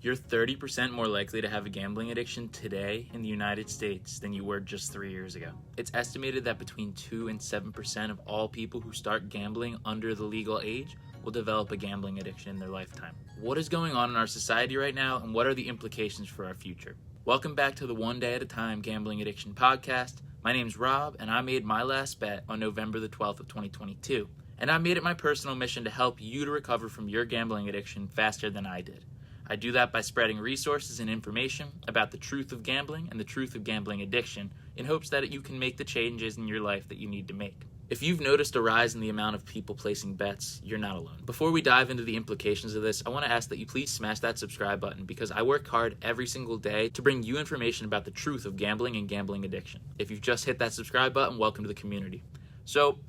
You're 30% more likely to have a gambling addiction today in the United States than you were just 3 years ago. It's estimated that between 2 and 7% of all people who start gambling under the legal age will develop a gambling addiction in their lifetime. What is going on in our society right now, and what are the implications for our future? Welcome back to the One Day at a Time Gambling Addiction Podcast. My name's Rob, and I made my last bet on November the 12th of 2022. And I made it my personal mission to help you to recover from your gambling addiction faster than I did. I do that by spreading resources and information about the truth of gambling and the truth of gambling addiction in hopes that you can make the changes in your life that you need to make. If you've noticed a rise in the amount of people placing bets, you're not alone. Before we dive into the implications of this, I want to ask that you please smash that subscribe button because I work hard every single day to bring you information about the truth of gambling and gambling addiction. If you've just hit that subscribe button, welcome to the community. So,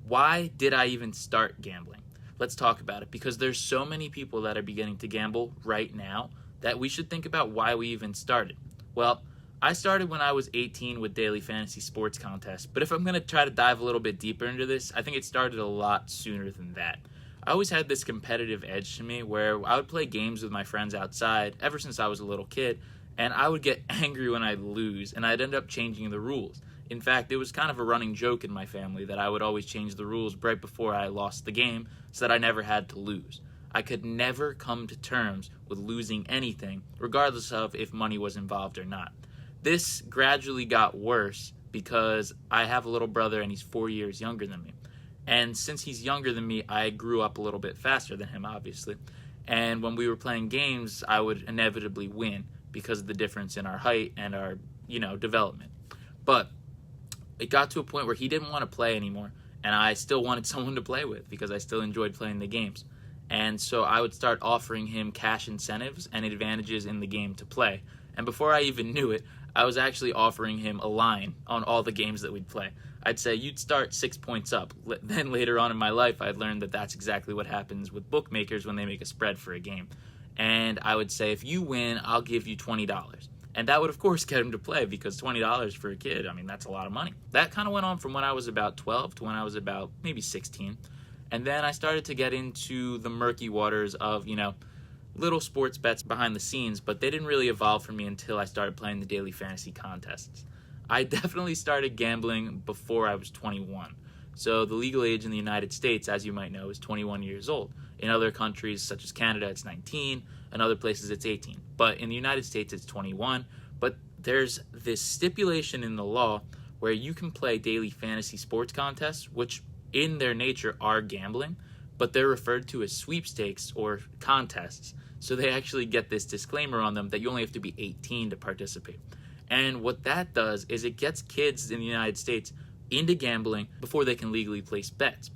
why did I even start gambling? Let's talk about it, because there's so many people that are beginning to gamble right now that we should think about why we even started. Well, I started when I was 18 with daily fantasy sports contests, but if I'm going to try to dive a little bit deeper into this, I think it started a lot sooner than that. I always had this competitive edge to me where I would play games with my friends outside ever since I was a little kid, and I would get angry when I'd lose, and I'd end up changing the rules. In fact, it was kind of a running joke in my family that I would always change the rules right before I lost the game so that I never had to lose. I could never come to terms with losing anything, regardless of if money was involved or not. This gradually got worse because I have a little brother and he's 4 years younger than me. And since he's younger than me, I grew up a little bit faster than him, obviously. And when we were playing games, I would inevitably win because of the difference in our height and our, development. But it got to a point where he didn't want to play anymore, and I still wanted someone to play with because I still enjoyed playing the games. And so I would start offering him cash incentives and advantages in the game to play. And before I even knew it, I was actually offering him a line on all the games that we'd play. I'd say, you'd start 6 points up. Then later on in my life, I'd learned that that's exactly what happens with bookmakers when they make a spread for a game. And I would say, if you win, I'll give you $20. And that would, of course, get him to play because $20 for a kid, that's a lot of money. That kind of went on from when I was about 12 to when I was about maybe 16. And then I started to get into the murky waters of, little sports bets behind the scenes, but they didn't really evolve for me until I started playing the daily fantasy contests. I definitely started gambling before I was 21. So the legal age in the United States, as you might know, is 21 years old. In other countries, such as Canada, it's 19. In other places, it's 18. But in the United States, it's 21. But there's this stipulation in the law where you can play daily fantasy sports contests, which in their nature are gambling, but they're referred to as sweepstakes or contests. So they actually get this disclaimer on them that you only have to be 18 to participate. And what that does is it gets kids in the United States into gambling before they can legally place bets.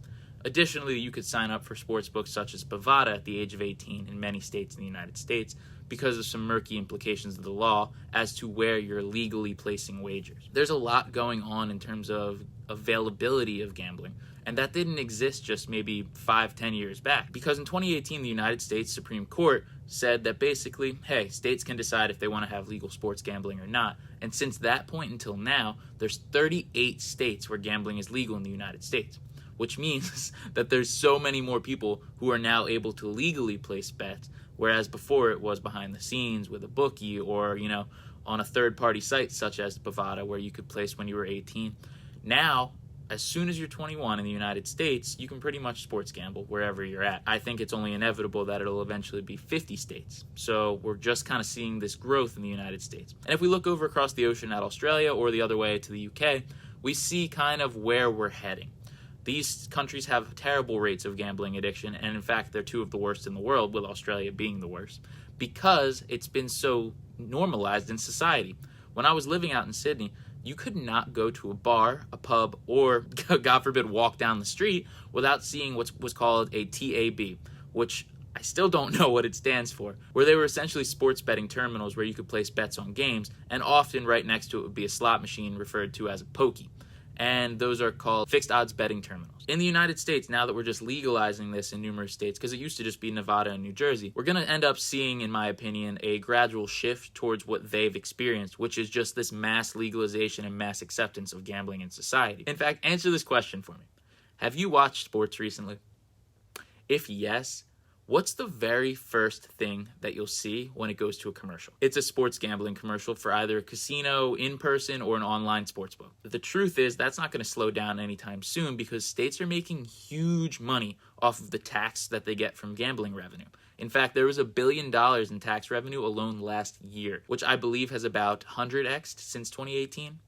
Additionally, you could sign up for sports books such as Bovada at the age of 18 in many states in the United States because of some murky implications of the law as to where you're legally placing wagers. There's a lot going on in terms of availability of gambling, and that didn't exist just maybe 5-10 years back. Because in 2018, the United States Supreme Court said that basically, hey, states can decide if they want to have legal sports gambling or not. And since that point until now, there's 38 states where gambling is legal in the United States, which means that there's so many more people who are now able to legally place bets, whereas before it was behind the scenes with a bookie or, on a third-party site such as Bovada where you could place when you were 18. Now, as soon as you're 21 in the United States, you can pretty much sports gamble wherever you're at. I think it's only inevitable that it'll eventually be 50 states. So we're just kind of seeing this growth in the United States. And if we look over across the ocean at Australia or the other way to the UK, we see kind of where we're heading. These countries have terrible rates of gambling addiction, and in fact, they're two of the worst in the world, with Australia being the worst, because it's been so normalized in society. When I was living out in Sydney, you could not go to a bar, a pub, or, God forbid, walk down the street without seeing what was called a TAB, which I still don't know what it stands for, where they were essentially sports betting terminals where you could place bets on games, and often right next to it would be a slot machine referred to as a pokey. And those are called fixed odds betting terminals. In the United States, now that we're just legalizing this in numerous states, because it used to just be Nevada and New Jersey, we're going to end up seeing, in my opinion, a gradual shift towards what they've experienced, which is just this mass legalization and mass acceptance of gambling in society. In fact, answer this question for me. Have you watched sports recently? If yes, What's the very first thing that you'll see when it goes to a commercial? It's a sports gambling commercial for either a casino, in person, or an online sportsbook. The truth is that's not going to slow down anytime soon because states are making huge money off of the tax that they get from gambling revenue. In fact, there was $1 billion in tax revenue alone last year, which I believe has about 100x'd since 2018.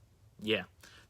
Yeah.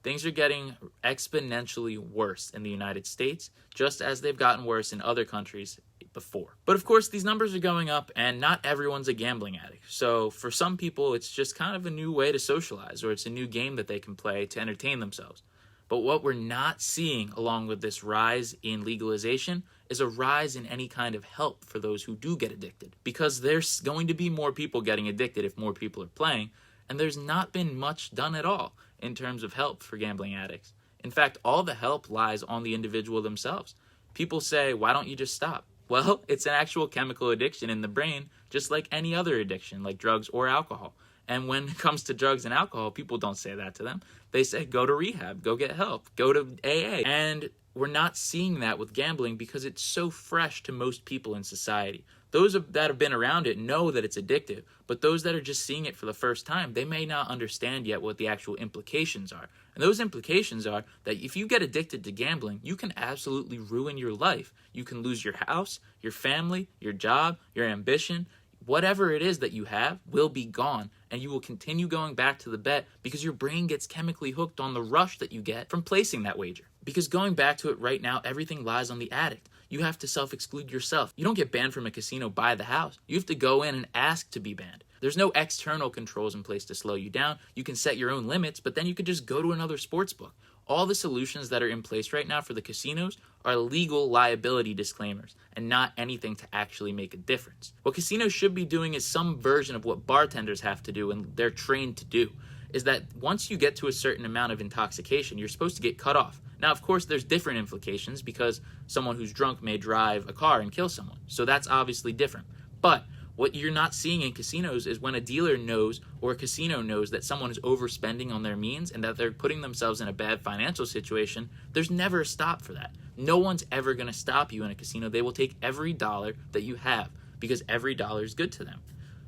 Things are getting exponentially worse in the United States, just as they've gotten worse in other countries before. But of course, these numbers are going up, and not everyone's a gambling addict. So for some people, it's just kind of a new way to socialize, or it's a new game that they can play to entertain themselves. But what we're not seeing along with this rise in legalization is a rise in any kind of help for those who do get addicted. Because there's going to be more people getting addicted if more people are playing, and there's not been much done at all in terms of help for gambling addicts. In fact, all the help lies on the individual themselves. People say, why don't you just stop? Well, it's an actual chemical addiction in the brain, just like any other addiction, like drugs or alcohol. And when it comes to drugs and alcohol, people don't say that to them. They say, go to rehab, go get help, go to AA. And we're not seeing that with gambling because it's so fresh to most people in society. Those that have been around it know that it's addictive, but those that are just seeing it for the first time, they may not understand yet what the actual implications are. And those implications are that if you get addicted to gambling, you can absolutely ruin your life. You can lose your house, your family, your job, your ambition. Whatever it is that you have will be gone, and you will continue going back to the bet because your brain gets chemically hooked on the rush that you get from placing that wager. Because going back to it right now, everything lies on the addict. You have to self-exclude yourself. You don't get banned from a casino by the house. You have to go in and ask to be banned. There's no external controls in place to slow you down. You can set your own limits, but then you could just go to another sports book. All the solutions that are in place right now for the casinos are legal liability disclaimers and not anything to actually make a difference. What casinos should be doing is some version of what bartenders have to do and they're trained to do, is that once you get to a certain amount of intoxication, you're supposed to get cut off. Now, of course, there's different implications because someone who's drunk may drive a car and kill someone. So that's obviously different. But what you're not seeing in casinos is when a dealer knows or a casino knows that someone is overspending on their means and that they're putting themselves in a bad financial situation, there's never a stop for that. No one's ever going to stop you in a casino. They will take every dollar that you have because every dollar is good to them.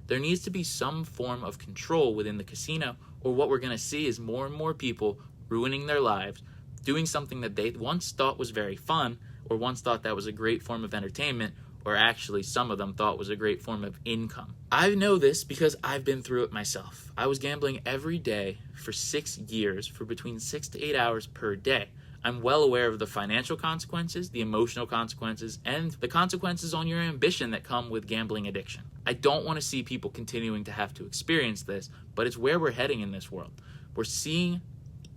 There needs to be some form of control within the casino, or what we're going to see is more and more people ruining their lives, doing something that they once thought was very fun, or once thought that was a great form of entertainment, or actually some of them thought was a great form of income. I know this because I've been through it myself. I was gambling every day for 6 years for between 6 to 8 hours per day. I'm well aware of the financial consequences, the emotional consequences, and the consequences on your ambition that come with gambling addiction. I don't want to see people continuing to have to experience this, but it's where we're heading in this world. We're seeing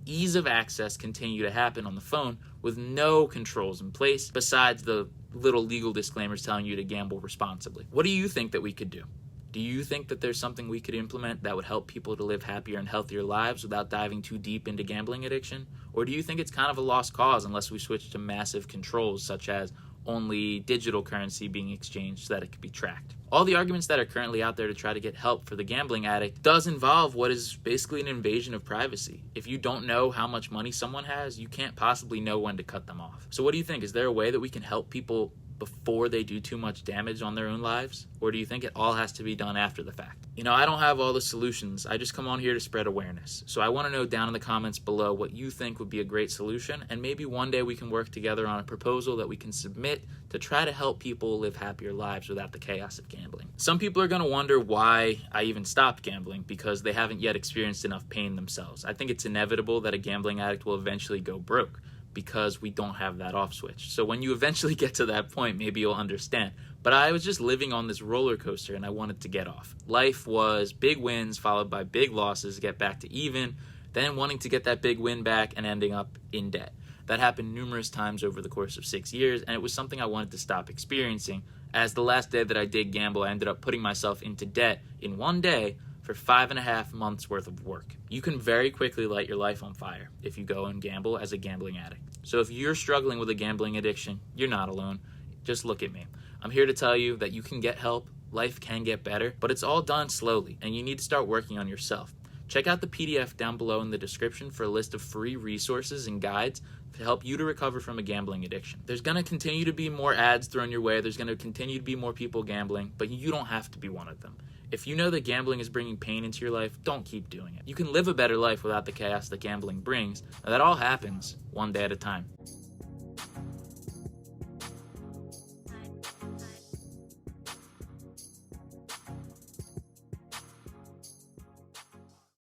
ease of access continue to happen on the phone with no controls in place besides the little legal disclaimers telling you to gamble responsibly. What do you think that we could do? Do you think that there's something we could implement that would help people to live happier and healthier lives without diving too deep into gambling addiction? Or do you think it's kind of a lost cause unless we switch to massive controls such as only digital currency being exchanged so that it could be tracked? All the arguments that are currently out there to try to get help for the gambling addict does involve what is basically an invasion of privacy. If you don't know how much money someone has, you can't possibly know when to cut them off. So what do you think? Is there a way that we can help people before they do too much damage on their own lives? Or do you think it all has to be done after the fact? You know, I don't have all the solutions. I just come on here to spread awareness. So I want to know down in the comments below what you think would be a great solution, and maybe one day we can work together on a proposal that we can submit to try to help people live happier lives without the chaos of gambling. Some people are going to wonder why I even stopped gambling because they haven't yet experienced enough pain themselves. I think it's inevitable that a gambling addict will eventually go broke because we don't have that off switch. So when you eventually get to that point, maybe you'll understand. But I was just living on this roller coaster and I wanted to get off. Life was big wins followed by big losses, get back to even, then wanting to get that big win back and ending up in debt. That happened numerous times over the course of 6 years, and it was something I wanted to stop experiencing. As the last day that I did gamble, I ended up putting myself into debt in one day for 5.5 months worth of work. You can very quickly light your life on fire if you go and gamble as a gambling addict. So if you're struggling with a gambling addiction, you're not alone. Just look at me. I'm here to tell you that you can get help, life can get better, but it's all done slowly, and you need to start working on yourself. Check out the PDF down below in the description for a list of free resources and guides to help you to recover from a gambling addiction. There's going to continue to be more ads thrown your way. There's going to continue to be more people gambling, but you don't have to be one of them. If you know that gambling is bringing pain into your life, don't keep doing it. You can live a better life without the chaos that gambling brings. Now, that all happens one day at a time.